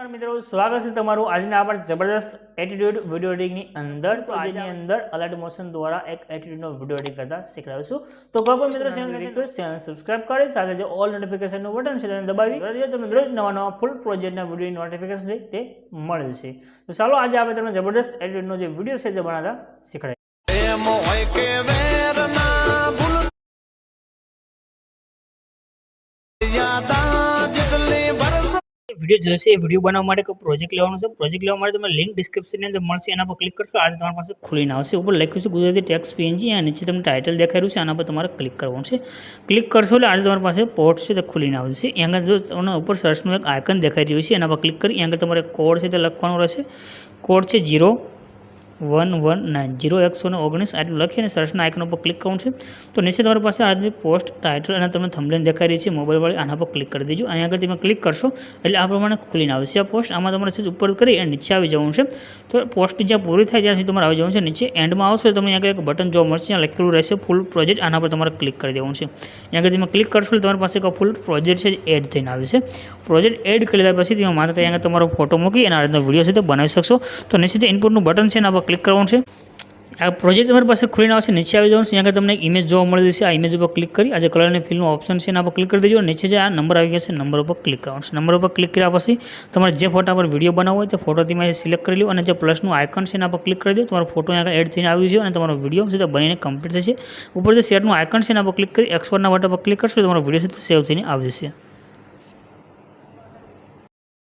नमस्कार मित्रों, स्वागत है तमारू आज आप जबरदस्त एटीट्यूड वीडियो एडिटिंग अंदर। तो आज अंदर अलर्ट मोशन द्वारा एक एटीट्यूड वीडियो एडिट करता शीखवाड़ीशुं। तो कोई पण मित्रों चैनल सब्सक्राइब करे, साथ जो ऑल नोटिफिकेशन बटन है दबावी तो मित्रों नवा नवा फूल प्रोजेक्ट वीडियो नोटिफिकेशन है ते मळे छे। तो चलो आज आप तमने जबरदस्त एटीट्यूड जो वीडियो है बनाता शीखवाड़े। वीडियो जोशे वीडियो बनावा माटे को प्रोजेक्ट लेवानो छे। प्रोजेक्ट लेवा माटे तमने लिंक डिस्क्रिप्शन ની અંદર મળશે, એના પર ક્લિક કરશો આજે તમારી પાસે ખુલીને આવશે। ઉપર લખ્યું છે ગુજરાતી ટેક્સ્ટ પીએનજી અને નીચે તમને ટાઇટલ દેખાઈ રહ્યું છે, આના પર તમારે ક્લિક કરવાનું છે। ક્લિક કરશો એટલે આજે તમારી પાસે પોર્ટ છે તે ખુલીને આવશે। અહીંયા જો તમને ઉપર સર્ચનું એક આઇકન દેખાઈ રહ્યું છે, એના પર ક્લિક કરી અહીંયા તમારે કોડ છે તે લખવાનો રહેશે। કોડ છે 0119 0119 આટલું લખી અને સર્ચના આઇકન પર ક્લિક કરવાનું છે। તો નીચે તમારી પાસે આ પોસ્ટ ટાઇટલ અને તમને થંબનેલ દેખાઈ રહી છે મોબાઈલ વાળી, આના પર ક્લિક કરી દેજો। અને આગળ તમે ક્લિક કરશો એટલે આ પ્રમાણે ખુલીને આવશે આ પોસ્ટ। આમાં તમારે છે ઉપર કરી અને નીચે આવી જવાનું છે। તો પોસ્ટ જ્યાં પૂરી થાય ત્યાં સુધી તમારે આવી જવાનું છે। નીચે એન્ડમાં આવશો તો તમને આગળ એક બટન જોવા મળશે, ત્યાં લખેલું રહેશે ફૂલ પ્રોજેક્ટ, આના પર તમારે ક્લિક કરી દેવાનું છે। આગળ તમે ક્લિક કરશો એટલે તમારી પાસે એક ફૂલ પ્રોજેક્ટ છે એડ થઈને આવે છે। પ્રોજેક્ટ એડ કરી લીધા પછી તમે માત્ર ત્યાં તમારો ફોટો મૂકી અને આ રીતનો વિડીયો છે તે બનાવી શકશો। તો નીચે જે ઇનપુટનું બટન છે એના પર ક્લિક કરવાનું છે। આ પ્રોજેક્ટ તમારી પાસે ખુલીને આવશે, નીચે આવી જવાનું છે। અહીંયા તમને એક ઇમેજ જોવા મળી જશે, આ ઇમેજ ઉપર ક્લિક કરી આ જે કલર અને ફિલનું ઓપ્શન છે એના પર ક્લિક કરી દેજો। નીચે જે આ નંબર આવી ગયા છે નંબર ઉપર ક્લિક કરવાનું છે। નંબર ઉપર ક્લિક કર્યા પછી તમારે જે ફોટા પર વિડીયો બનાવવો હોય તે ફોટો તેમાંથી સિલેક્ટ કરી લો અને જે પ્લસનું આઇકન છે એના પર ક્લિક કરી દો। તમારો ફોટો અહીંયા એડ થઈને આવી ગયો અને તમારો વિડીયો છે તે બનીને કમ્પ્લીટ થશે। ઉપર જે શેરનું આઇકન છે એના પર ક્લિક કરી એક્સપોર્ટના બટન પર ક્લિક કરશો તો તમારો વિડીયો છે તે સેવ થઈને આવી જશે।